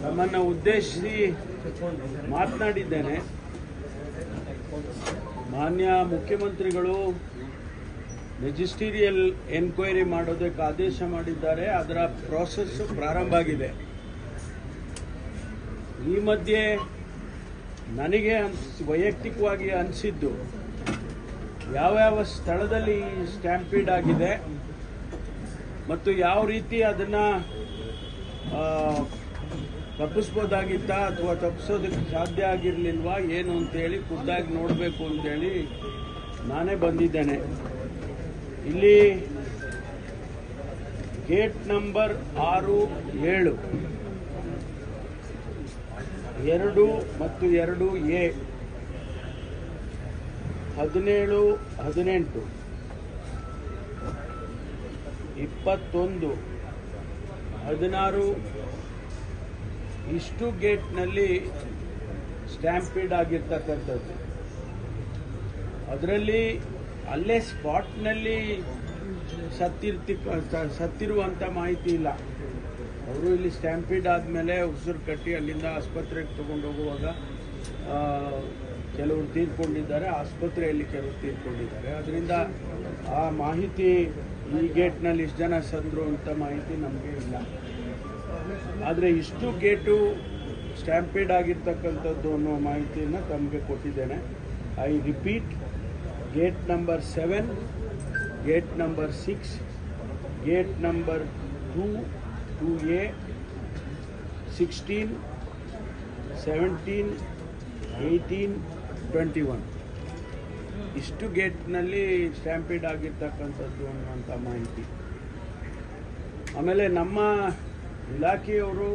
ನಮ್ಮನ್ನು ಉದ್ದೇಶಿಸಿ ಮಾತನಾಡಿದ್ದೇನೆ. ಮಾನ್ಯ ಮುಖ್ಯಮಂತ್ರಿಗಳು ಮೆಜಿಸ್ಟೀರಿಯಲ್ ಎನ್ಕ್ವೈರಿ ಮಾಡೋದಕ್ಕೆ ಆದೇಶ ಮಾಡಿದ್ದಾರೆ. ಅದರ ಪ್ರಾಸೆಸ್ ಪ್ರಾರಂಭ ಆಗಿದೆ. ಈ ಮಧ್ಯೆ ನನಗೆ ವೈಯಕ್ತಿಕವಾಗಿ ಅನಿಸಿದ್ದು, ಯಾವ ಸ್ಥಳದಲ್ಲಿ ಸ್ಟ್ಯಾಂಪೀಡ್ ಆಗಿದೆ ಮತ್ತು ಯಾವ ರೀತಿ ಅದನ್ನು ತಪ್ಪಿಸ್ಬೋದಾಗಿತ್ತಾ ಅಥವಾ ತಪ್ಪಿಸೋದಕ್ಕೆ ಸಾಧ್ಯ ಆಗಿರಲಿಲ್ವಾ ಏನು ಅಂತೇಳಿ ಖುದ್ದಾಗಿ ನೋಡಬೇಕು ಅಂತೇಳಿ ನಾನೇ ಬಂದಿದ್ದೇನೆ. ಇಲ್ಲಿ ಗೇಟ್ ನಂಬರ್ 6, 7, 2 ಮತ್ತು 2A, 17, 18, 21, 16 ಇಷ್ಟು ಗೇಟ್ನಲ್ಲಿ ಸ್ಟ್ಯಾಂಪೀಡ್ ಆಗಿರ್ತಕ್ಕಂಥದ್ದು. ಅದರಲ್ಲಿ ಅಲ್ಲೇ ಸ್ಪಾಟ್ನಲ್ಲಿ ಸತ್ತಿರುವಂಥ ಮಾಹಿತಿ ಇಲ್ಲ. ಅವರು ಇಲ್ಲಿ ಸ್ಟ್ಯಾಂಪೀಡ್ ಆದಮೇಲೆ ಉಸಿರು ಕಟ್ಟಿ ಅಲ್ಲಿಂದ ಆಸ್ಪತ್ರೆಗೆ ತಗೊಂಡು ಹೋಗುವಾಗ ಕೆಲವರು ತೀರ್ಕೊಂಡಿದ್ದಾರೆ, ಆಸ್ಪತ್ರೆಯಲ್ಲಿ ಕೆಲವರು ತೀರ್ಕೊಂಡಿದ್ದಾರೆ. ಅದರಿಂದ ಆ ಮಾಹಿತಿ ಈ ಗೇಟ್ನಲ್ಲಿ ಇಷ್ಟು ಜನ ಸತ್ತರು ಅಂತ ಮಾಹಿತಿ ನಮಗೆ ಇಲ್ಲ. ಆದರೆ ಇಷ್ಟು ಗೇಟು ಸ್ಟ್ಯಾಂಪೀಡ್ ಆಗಿರ್ತಕ್ಕಂಥದ್ದು ಅನ್ನೋ ಮಾಹಿತಿಯನ್ನು ತಮಗೆ ಕೊಟ್ಟಿದ್ದೇನೆ. I repeat, gate number 7, gate number 6, gate number 2, 2A, 16, 17, 18, 21 ಇಷ್ಟು ಗೇಟ್ನಲ್ಲಿ ಸ್ಟ್ಯಾಂಪೀಡ್ ಆಗಿರ್ತಕ್ಕಂಥದ್ದು ಅನ್ನುವಂಥ ಮಾಹಿತಿ. ಆಮೇಲೆ ನಮ್ಮ ಇಲಾಖೆಯವರು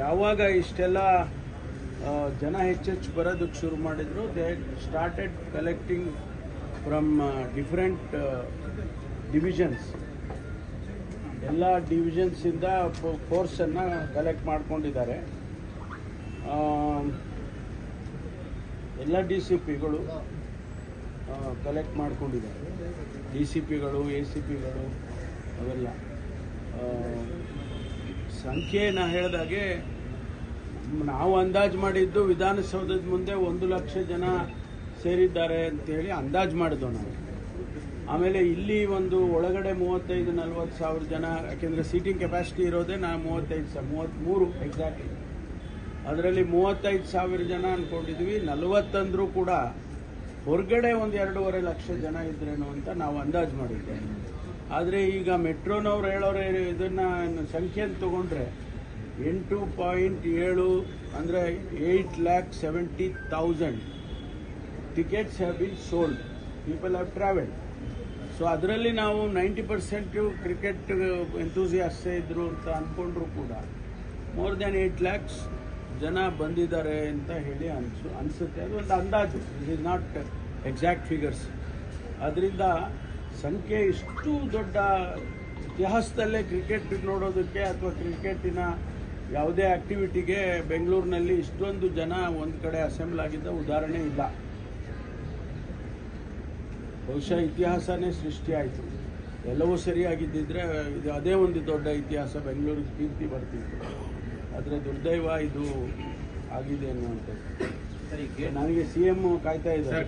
ಯಾವಾಗ ಇಷ್ಟೆಲ್ಲ ಜನ ಹೆಚ್ಚೆಚ್ಚು ಬರೋದಕ್ಕೆ ಶುರು ಮಾಡಿದ್ರು, they started collecting from different divisions. ಎಲ್ಲ ಡಿವಿಷನ್ಸಿಂದ ಫೋರ್ಸನ್ನು ಕಲೆಕ್ಟ್ ಮಾಡ್ಕೊಂಡಿದ್ದಾರೆ. ಎಲ್ಲ DCPಗಳು ಕಲೆಕ್ಟ್ ಮಾಡ್ಕೊಂಡಿದ್ದಾರೆ. DCPಗಳು, ACPಗಳು ಅವೆಲ್ಲ. ಸಂಖ್ಯೆನ ಹೇಳಿದಾಗೆ ನಾವು ಅಂದಾಜು ಮಾಡಿದ್ದು ವಿಧಾನಸೌಧದ ಮುಂದೆ 1 ಲಕ್ಷ ಜನ ಸೇರಿದ್ದಾರೆ ಅಂತೇಳಿ ಅಂದಾಜು ಮಾಡಿದ್ವು ನಾವು. ಆಮೇಲೆ ಇಲ್ಲಿ ಒಂದು ಒಳಗಡೆ 35-40 ಸಾವಿರ ಜನ, ಯಾಕೆಂದರೆ ಸೀಟಿಂಗ್ ಕೆಪಾಸಿಟಿ ಇರೋದೇ 33 ಎಕ್ಸಾಕ್ಟ್ಲಿ. ಅದರಲ್ಲಿ 35,000 ಜನ ಅಂದ್ಕೊಂಡಿದ್ವಿ. 40 ಅಂದರೂ ಕೂಡ ಹೊರಗಡೆ ಒಂದು 2.5 ಲಕ್ಷ ಜನ ಇದ್ರೇನು ಅಂತ ನಾವು ಅಂದಾಜು ಮಾಡಿದ್ದೇವೆ. ಆದರೆ ಈಗ ಮೆಟ್ರೋನವ್ರು ಹೇಳೋರೆ ಇದನ್ನು ಸಂಖ್ಯೆಯನ್ನು ತಗೊಂಡ್ರೆ 8.7 ಅಂದರೆ 8,70,000 tickets have been sold. People have travelled. So ಅದರಲ್ಲಿ ನಾವು 90% ಕ್ರಿಕೆಟ್ ಎಂಥೂಸಿಯಾಸ್ಟೇ ಇದ್ರು ಅಂತ ಅಂದ್ಕೊಂಡ್ರು ಕೂಡ ಮೋರ್ ದ್ಯಾನ್ 8 lakhs ಜನ ಬಂದಿದ್ದಾರೆ ಅಂತ ಹೇಳಿ ಅನಿಸುತ್ತೆ. ಅದು ಒಂದು ಅಂದಾಜು, it is not exact figures. ಅದರಿಂದ ಸಂಖ್ಯೆ ಇಷ್ಟು ದೊಡ್ಡ ಇತಿಹಾಸದಲ್ಲೇ ಕ್ರಿಕೆಟ್ ನೋಡೋದಕ್ಕೆ ಅಥವಾ ಕ್ರಿಕೆಟಿನ ಯಾವುದೇ ಆಕ್ಟಿವಿಟಿಗೆ ಬೆಂಗಳೂರಿನಲ್ಲಿ ಇಷ್ಟೊಂದು ಜನ ಒಂದು ಕಡೆ ಅಸೆಂಬಲ್ ಆಗಿದ್ದ ಉದಾಹರಣೆ ಇಲ್ಲ. ಬಹುಶಃ ಇತಿಹಾಸನೇ ಸೃಷ್ಟಿಯಾಯಿತು. ಎಲ್ಲವೂ ಸರಿಯಾಗಿದ್ದಿದ್ರೆ ಇದು ಅದೇ ಒಂದು ದೊಡ್ಡ ಇತಿಹಾಸ, ಬೆಂಗಳೂರಿಗೆ ಕೀರ್ತಿ ಬರ್ತಿತ್ತು. ಆದರೆ ದುರ್ದೈವ ಇದು ಆಗಿದೆ ಅನ್ನುವಂಥದ್ದು. ನನಗೆ CM ಕಾಯ್ತಾ ಇದ್ದಾರೆ.